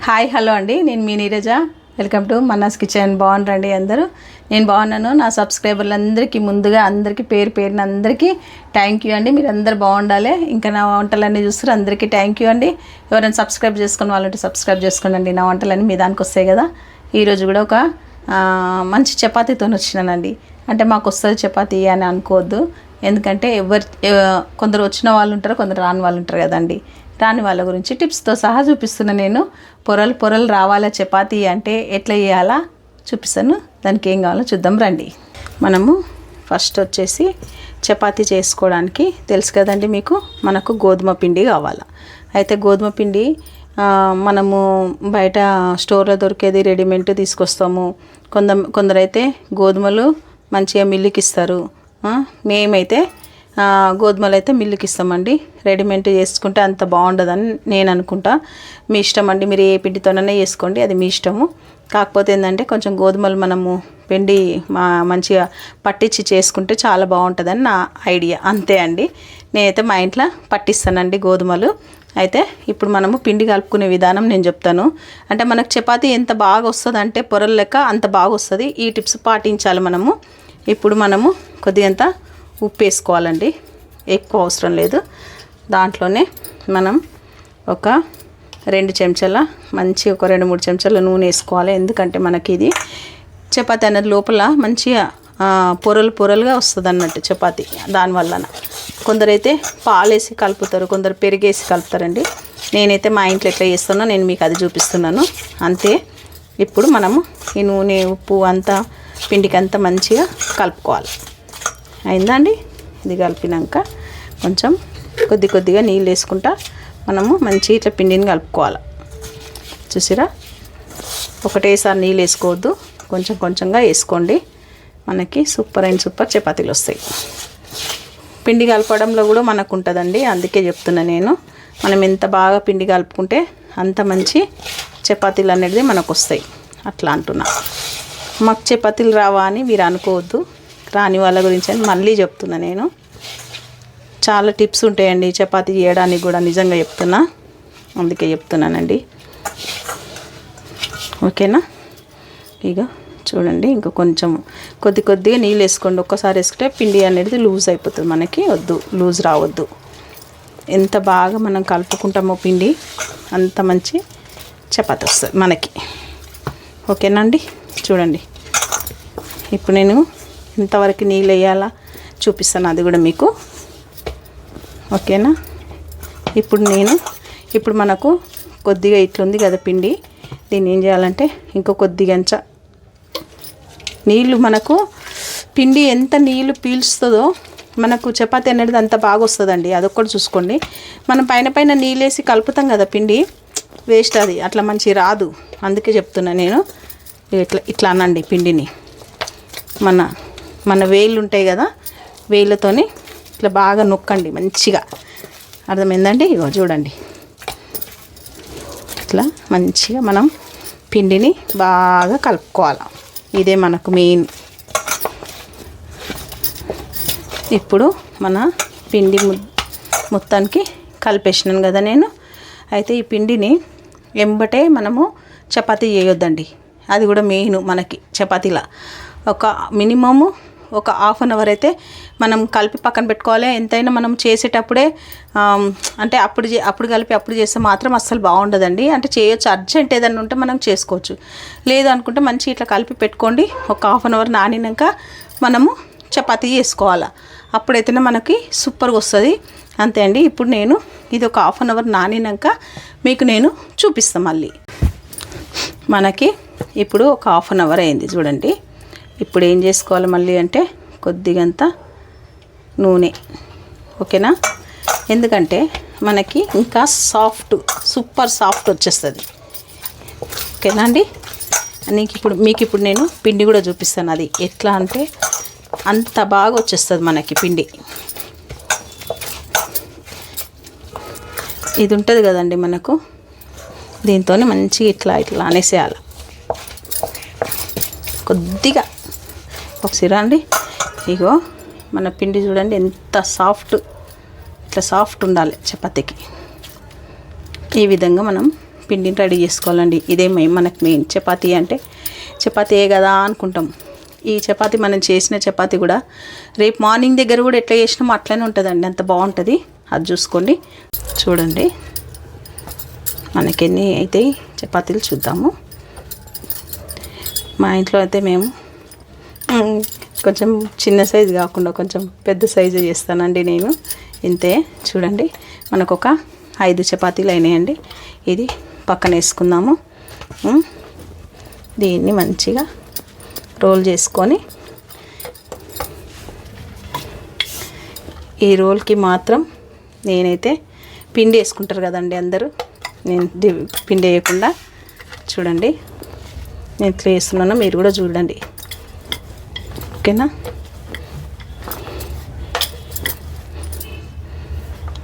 Hi hello అండి, నేను మీ Neeraja. Welcome to Manna's kitchen. బాగున్నారండి అందరూ? నేను బాగున్నాను. నా సబ్స్క్రైబర్లందరికీ ముందుగా అందరికీ పేరు పేరున అందరికీ థ్యాంక్ యూ అండి. మీరు అందరు బాగుండాలి. ఇంకా నా వంటలన్నీ చూస్తారు, అందరికీ థ్యాంక్ యూ అండి. ఎవరైనా సబ్స్క్రైబ్ చేసుకుని వాళ్ళంటే సబ్స్క్రైబ్ చేసుకోండి. నా వంటలన్నీ మీ దానికి వస్తాయి కదా. ఈరోజు కూడా ఒక మంచి చపాతీతో వచ్చినానండి. అంటే మాకు వస్తుంది చపాతీ అని అనుకోవద్దు, ఎందుకంటే కొందరు వచ్చిన వాళ్ళు ఉంటారు, కొందరు రాని వాళ్ళు ఉంటారు కదండి. రాని వాళ్ళ గురించి టిప్స్తో సహా చూపిస్తున్నా. నేను పొరలు రావాలా చపాతీ అంటే ఎట్లా చేయాలా చూపిస్తాను. దానికి ఏం కావాలో చూద్దాం రండి. మనము ఫస్ట్ వచ్చేసి చపాతీ చేసుకోవడానికి తెలుసు కదండి మీకు, మనకు గోధుమ పిండి కావాలా. అయితే గోధుమ పిండి మనము బయట స్టోర్లో దొరికేది రెడీమేడ్ తీసుకొస్తాము. కొందరైతే గోధుమలు మంచిగా మిల్లుకి ఇస్తారు. మేమైతే గోధుమలు అయితే మిల్లుకి ఇస్తామండి. రెడీమేడ్ చేసుకుంటే అంత బాగుండదని నేను అనుకుంటా. మీ ఇష్టం అండి, మీరు ఏ పిండితోనైనా చేసుకోండి, అది మీ ఇష్టము. కాకపోతే ఏంటంటే కొంచెం గోధుమలు మనము పిండి మంచిగా పట్టించి చేసుకుంటే చాలా బాగుంటుందని నా ఐడియా, అంతే అండి. నేనైతే మా ఇంట్లో పట్టిస్తానండి గోధుమలు. అయితే ఇప్పుడు మనము పిండి కలుపుకునే విధానం నేను చెప్తాను. అంటే మనకు చపాతీ ఎంత బాగా వస్తుంది అంటే పొరల లెక్క అంత బాగా వస్తుంది. ఈ టిప్స్ పాటించాలి మనము. ఇప్పుడు మనము కొద్దిగంత ఉప్పు వేసుకోవాలండి, ఎక్కువ అవసరం లేదు. దాంట్లోనే మనం ఒక 2 చెంచాల మంచి ఒక 2-3 చెంచాల నూనె వేసుకోవాలి. ఎందుకంటే మనకి ఇది చపాతీ అనేది లోపల మంచిగా పొరలుగా వస్తుంది అన్నట్టు చపాతీ. దానివల్ల కొందరైతే పాలేసి కలుపుతారు, కొందరు పెరిగేసి కలుపుతారండి. నేనైతే మా ఇంట్లో ఎట్లా చేస్తానో నేను మీకు అది చూపిస్తున్నాను, అంతే. ఇప్పుడు మనము ఈ నూనె ఉప్పు అంతా పిండికి అంతా మంచిగా కలుపుకోవాలి. అయిందా అండి? ఇది కలిపినాక కొంచెం కొద్దిగా నీళ్ళు వేసుకుంటా మనము మంచి ఇట్లా పిండిని కలుపుకోవాలి. చూసిరా, ఒకటేసారి నీళ్ళు వేసుకోవద్దు, కొంచెంగా వేసుకోండి. మనకి సూపర్ చపాతీలు వస్తాయి. పిండి కలపడంలో కూడా మనకు ఉంటుందండి, అందుకే చెప్తున్నా నేను. మనం ఎంత బాగా పిండి కలుపుకుంటే అంత మంచి చపాతీలు అనేది మనకు వస్తాయి. అట్లా అంటున్నా. మాకు చపాతీలు రావా అని మీరు అనుకోవద్దు, రాని వాళ్ళ గురించి అని మళ్ళీ చెప్తున్నా. నేను చాలా టిప్స్ ఉంటాయండి చపాతీ చేయడానికి కూడా, నిజంగా చెప్తున్నా, అందుకే చెప్తున్నానండి. ఓకేనా? ఇక చూడండి, ఇంకా కొంచెం కొద్దిగా నీళ్ళు వేసుకోండి. ఒక్కసారి వేసుకుంటే పిండి అనేది లూజ్ అయిపోతుంది, మనకి వద్దు, లూజ్ రావద్దు. ఎంత బాగా మనం కలుపుకుంటామో పిండి అంత మంచి చపాతీ వస్తుంది మనకి. ఓకేనా అండి? చూడండి, ఇప్పుడు నేను ఇంతవరకు నీళ్ళు వేయాలా చూపిస్తాను, అది కూడా మీకు. ఓకేనా? ఇప్పుడు మనకు కొద్దిగా ఇట్లుంది కదా పిండి, దీన్ని ఏం చేయాలంటే ఇంకో కొద్దిగంచ నీళ్ళు, మనకు పిండి ఎంత నీళ్ళు పీల్చుతుందో మనకు చపాతీ అనేది అంత బాగా వస్తుందండి. అదొక్కటి చూసుకోండి. మనం పైన నీళ్ళు వేసి కలుపుతాం కదా, పిండి వేస్ట్, అది అట్లా మంచి రాదు. అందుకే చెప్తున్నా నేను. ఇట్లా అనండి పిండిని. మన వేళ్ళు ఉంటాయి కదా, వేళ్ళతోని ఇట్లా బాగా నొక్కండి మంచిగా. అర్థమైందండి? ఇగో చూడండి, ఇట్లా మంచిగా మనం పిండిని బాగా కలుపుకోవాలి. ఇదే మనకు మెయిన్. ఇప్పుడు మన పిండి మొత్తానికి కలిపేసినాను కదా నేను. అయితే ఈ పిండిని ఎంబటే మనము చపాతీ చేయొద్దండి, అది కూడా మెయిన్ మనకి చపాతీలా. ఒక మినిమము ఒక 1/2 అవర్ అయితే మనం కలిపి పక్కన పెట్టుకోవాలి. ఎంతైనా మనం చేసేటప్పుడే అంటే అప్పుడు కలిపి అప్పుడు చేస్తే మాత్రం అస్సలు బాగుండదండి. అంటే చేయొచ్చు, అర్జెంట్ ఏదైనా ఉంటే మనం చేసుకోవచ్చు. లేదు అనుకుంటే మంచి ఇట్లా కలిపి పెట్టుకోండి. ఒక 1/2 అవర్ నానినాక మనము చపాతీ చేసుకోవాలి, అప్పుడైతేనే మనకి సూపర్గా వస్తుంది. అంతే అండి. ఇప్పుడు నేను ఇది ఒక 1/2 అవర్ నానినాక మీకు నేను చూపిస్తాను మళ్ళీ. మనకి ఇప్పుడు ఒక 1/2 అవర్ అయింది చూడండి. ఇప్పుడు ఏం చేసుకోవాలి మళ్ళీ అంటే కొద్దిగంత నూనె. ఓకేనా? ఎందుకంటే మనకి ఇంకా సూపర్ సాఫ్ట్ వచ్చేస్తుంది. ఓకేనా అండి? మీకు ఇప్పుడు నేను పిండి కూడా చూపిస్తాను, అది ఎట్లా అంటే అంత బాగా వచ్చేస్తుంది మనకి పిండి. ఇది ఉంటుంది కదండి మనకు, దీంతో మంచిగా ఇట్లా అనేసేయాలి కొద్దిగా. ఒకసారి అండి, ఇగో మన పిండి చూడండి ఎంత ఇట్లా సాఫ్ట్ ఉండాలి చపాతీకి. ఈ విధంగా మనం పిండిని రెడీ చేసుకోవాలండి. ఇదే మనకు మెయిన్. చపాతీ అంటే చపాతీయే కదా అనుకుంటాం. ఈ చపాతీ మనం చేసిన చపాతీ కూడా రేపు మార్నింగ్ దగ్గర కూడా ఎట్లా చేసినామో అట్లనే ఉంటుందండి. అంత బాగుంటుంది. అది చూసుకోండి. చూడండి మనకెన్ని అయితే చపాతీలు చూద్దాము. మా ఇంట్లో అయితే మేము కొంచెం చిన్న సైజు కాకుండా కొంచెం పెద్ద సైజు చేస్తానండి నేను. ఇంతే. చూడండి మనకు ఒక 5 చపాతీలు అయినాయండి. ఇది పక్కన వేసుకుందాము. దీన్ని మంచిగా రోల్ చేసుకొని ఈ రోల్కి మాత్రం నేనైతే పిండి వేసుకుంటారు కదండి అందరూ. నేను పిండి వేయకుండా చూడండి నేను ఎట్లా వేస్తున్నానో మీరు కూడా చూడండి. ఓకేనా?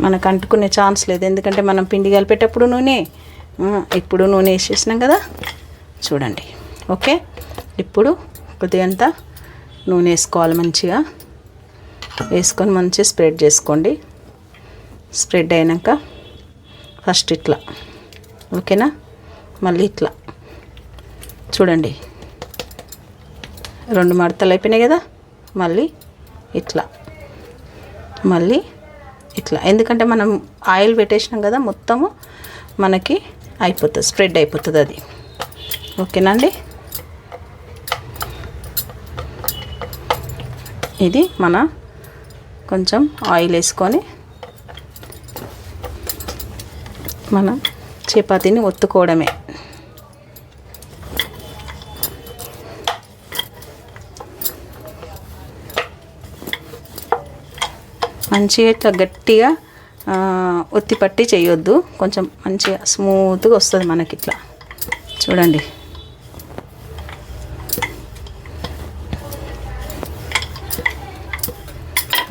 మనకు అంటుకునే ఛాన్స్ లేదు, ఎందుకంటే మనం పిండి కలిపేటప్పుడు నూనె, ఇప్పుడు నూనె వేసేసినాం కదా. చూడండి. ఓకే, ఇప్పుడు కొద్దిగంత నూనె వేసుకోవాలి. మంచిగా వేసుకొని మంచిగా స్ప్రెడ్ చేసుకోండి. స్ప్రెడ్ అయినాక ఫస్ట్ ఇట్లా, ఓకేనా, మళ్ళీ ఇట్లా చూడండి 2 మడతలు అయిపోయినాయి కదా. మళ్ళీ ఇట్లా, మళ్ళీ ఇట్లా, ఎందుకంటే మనం ఆయిల్ పెట్టేసినాం కదా, మొత్తము మనకి అయిపోతుంది, స్ప్రెడ్ అయిపోతుంది అది. ఓకేనా అండి? ఇది మన కొంచెం ఆయిల్ వేసుకొని మనం చపాతీని ఒత్తుకోవడమే. మంచిగా ఇట్లా గట్టిగా ఒత్తి పట్టి చేయొద్దు, కొంచెం మంచిగా స్మూత్గా వస్తుంది మనకి ఇట్లా. చూడండి.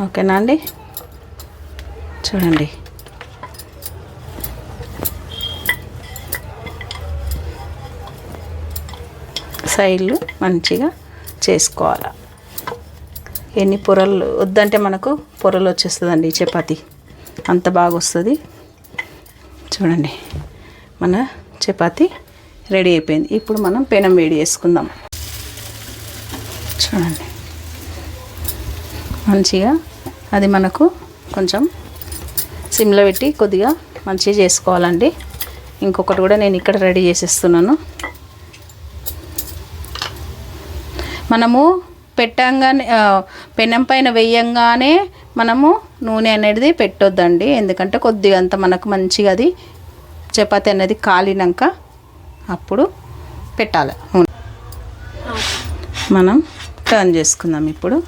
ఓకేనా అండి? చూడండి. సైడ్లు మంచిగా చేసుకోవాలి. ఎన్ని పొరలు వద్దంటే మనకు పొరలు వచ్చేస్తుందండి చపాతీ, అంత బాగా వస్తుంది. చూడండి మన చపాతీ రెడీ అయిపోయింది. ఇప్పుడు మనం పెనం వేడి చేసుకుందాం. చూడండి మంచిగా అది మనకు కొంచెం సిమ్లో పెట్టి కొద్దిగా మంచిగా చేసుకోవాలండి. ఇంకొకటి కూడా నేను ఇక్కడ రెడీ చేసేస్తున్నాను. మనము పెట్టంగానే పెనం పైన వేయంగానే మనము నూనె అనేది పెట్టొద్దండి, ఎందుకంటే కొద్దిగా అంత మనకు మంచిగా అది చపాతీ అనేది కాలినాక అప్పుడు పెట్టాలి. మనం టర్న్ చేసుకుందాం ఇప్పుడు.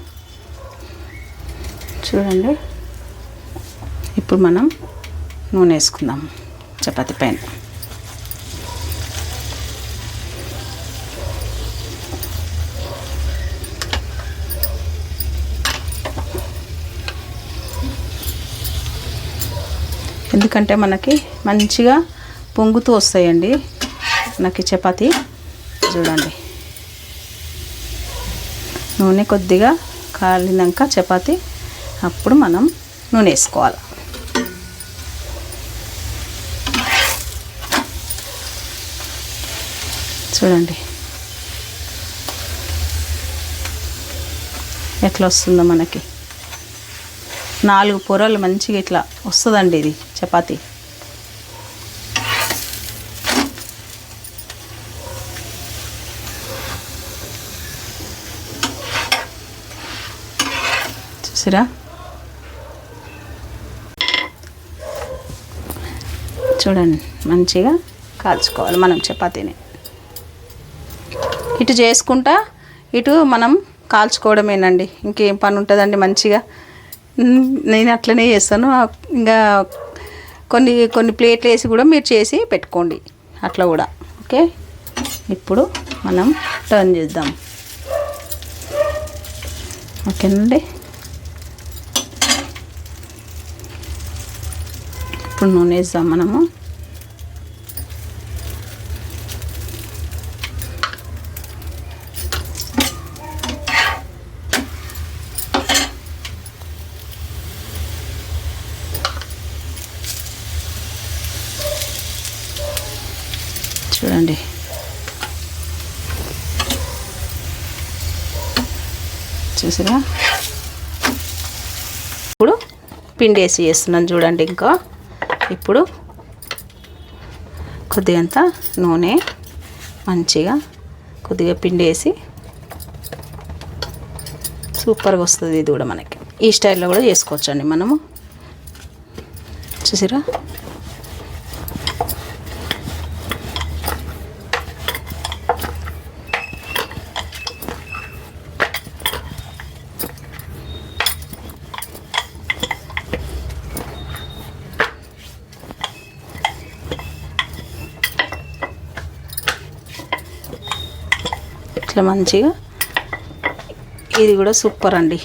చూడండి ఇప్పుడు మనం నూనె వేసుకుందాం చపాతీ పైన. ఎందుకంటే మనకి మంచిగా పొంగుతూ వస్తాయండి మనకి చపాతీ. చూడండి నూనె కొద్దిగా కాలినాక చపాతీ అప్పుడు మనం నూనె వేసుకోవాలి. చూడండి ఎట్లా వస్తుందో మనకి 4 పొరలు మంచిగా ఇట్లా వస్తుందండి ఇది చపాతీ. చూసిరా? చూడండి మంచిగా కాల్చుకోవాలి మనం చపాతీని. ఇటు చేసుకుంటా ఇటు మనం కాల్చుకోవడమేనండి, ఇంకేం పని ఉంటుందండి. మంచిగా నేను అట్లనే చేస్తాను. ఇంకా కొన్ని ప్లేట్లు వేసి కూడా మీరు చేసి పెట్టుకోండి అట్లా కూడా. ఓకే, ఇప్పుడు మనం టర్న్ చేద్దాం. ఓకేనండి? ఇప్పుడు నూనె వేద్దాం మనము. చూడండి. చూసారా? ఇప్పుడు పిండి వేసి చేస్తున్నాను చూడండి. ఇంకా ఇప్పుడు కొద్దిగంత నూనె, మంచిగా కొద్దిగా పిండి వేసి సూపర్గా వస్తుంది. ఇది కూడా మనకి ఈ స్టైల్లో కూడా చేసుకోవచ్చండి మనము. చూసారా? ఇట్లా మంచిగా ఇది కూడా సూపర్ అండి.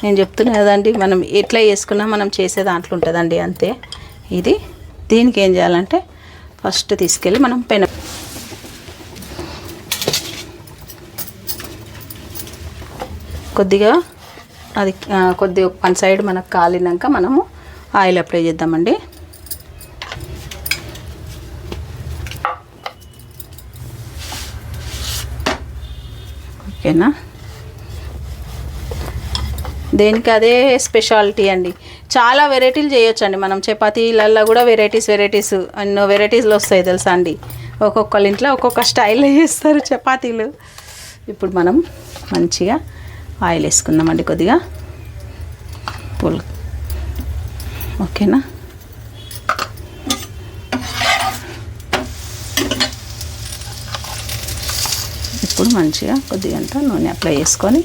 నేను చెప్తున్నా కదండి, మనం ఎట్లా చేసుకున్నా మనం చేసే దాంట్లో ఉంటుందండి అంతే. ఇది దీనికి ఏం చేయాలంటే ఫస్ట్ తీసుకెళ్ళి మనం కొద్దిగా అది కొద్దిగా వన్ సైడ్ మనకు కాలినాక మనము ఆయిల్ అప్లై చేద్దామండి. ఓకేనా? దేనికి అదే స్పెషాలిటీ అండి. చాలా వెరైటీలు చేయొచ్చండి మనం. చపాతీలల్లో కూడా వెరైటీస్ ఎన్నో వెరైటీస్లో వస్తాయి తెలుసా అండి. ఒక్కొక్కళ్ళ ఇంట్లో ఒక్కొక్క స్టైల్లో చేస్తారు చపాతీలు. ఇప్పుడు మనం మంచిగా ఆయిల్ వేసుకుందామండి కొద్దిగా పుల్. ఓకేనా? ఇప్పుడు మంచిగా కొద్దిగంత నూనె అప్లై చేసుకొని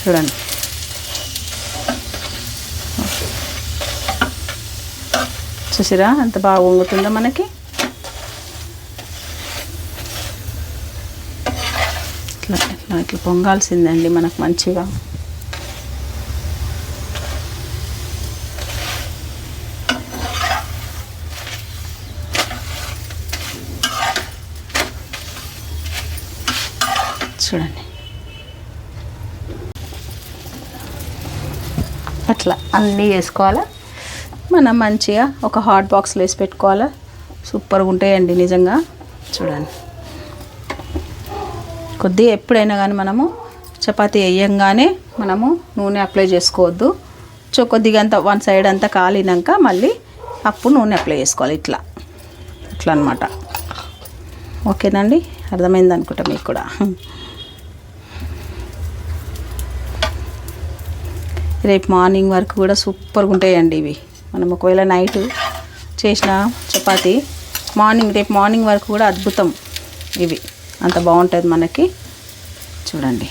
చూడండి. చూసిరా ఎంత బాగా వంగుతుందో మనకి. ఇట్లా పొంగాల్సిందండి మనకు మంచిగా. చూడండి అట్లా అన్నీ వేసుకోవాలా మనం. మంచిగా ఒక హాట్ బాక్స్లో వేసి పెట్టుకోవాలా. సూపర్గా ఉంటాయండి నిజంగా. చూడండి కొద్దిగా ఎప్పుడైనా కానీ మనము చపాతీ వేయంగానే మనము నూనె అప్లై చేసుకోవద్దు. కొద్దిగా అంతా వన్ సైడ్ అంతా కాలినాక మళ్ళీ అప్పుడు నూనె అప్లై చేసుకోవాలి. ఇట్లా అనమాట. ఓకేనండి? అర్థమైంది అనుకుంటా మీకు కూడా. రేపు మార్నింగ్ వరకు కూడా సూపర్గా ఉంటాయండి ఇవి. మనం ఒకవేళ నైట్ చేసిన చపాతీ రేపు మార్నింగ్ వరకు కూడా అద్భుతం. ఇవి అంత బాగుంటుంది మనకి. చూడండి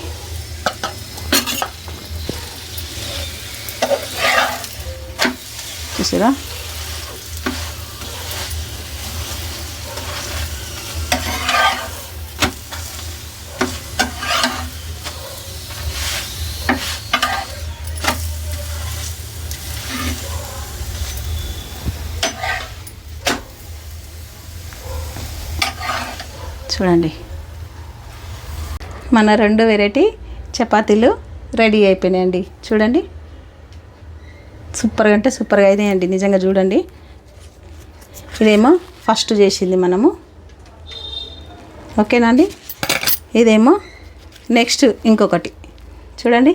చూసారా? చూడండి మన 2 వెరైటీ చపాతీలు రెడీ అయిపోయినాయండి. చూడండి సూపర్గా అంటే సూపర్గా అయినాయండి నిజంగా. చూడండి ఇదేమో ఫస్ట్ చేసింది మనము. ఓకేనా అండి? ఇదేమో నెక్స్ట్ ఇంకొకటి. చూడండి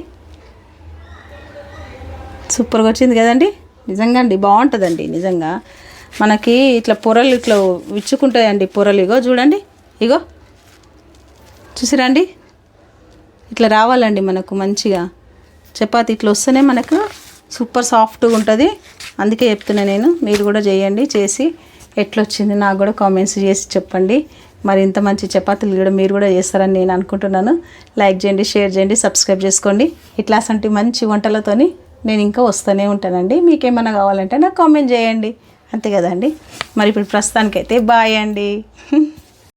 సూపర్గా వచ్చింది కదండి. నిజంగా అండి బాగుంటుందండి నిజంగా. మనకి ఇట్లా పొరలు ఇట్లా విచ్చుకుంటాయండి పొరలు. ఇగో చూడండి, ఇగో చూసిరండి. ఇట్లా రావాలండి మనకు మంచిగా చపాతీ. ఇట్లా వస్తేనే మనకు సూపర్ సాఫ్ట్గా ఉంటుంది. అందుకే చెప్తున్నా నేను. మీరు కూడా చేయండి. చేసి ఎట్లొచ్చింది నాకు కూడా కామెంట్స్ చేసి చెప్పండి. మరి ఇంత మంచి చపాతీలు కూడా మీరు కూడా చేస్తారని నేను అనుకుంటున్నాను. లైక్ చేయండి, షేర్ చేయండి, సబ్స్క్రైబ్ చేసుకోండి. ఇట్లాంటి మంచి వంటలతోని నేను ఇంకా వస్తూనే ఉంటానండి. మీకేమైనా కావాలంటే నాకు కామెంట్ చేయండి. అంతే కదండి. మరి ఇప్పుడు ప్రస్తుతానికైతే బాయ్ అండి.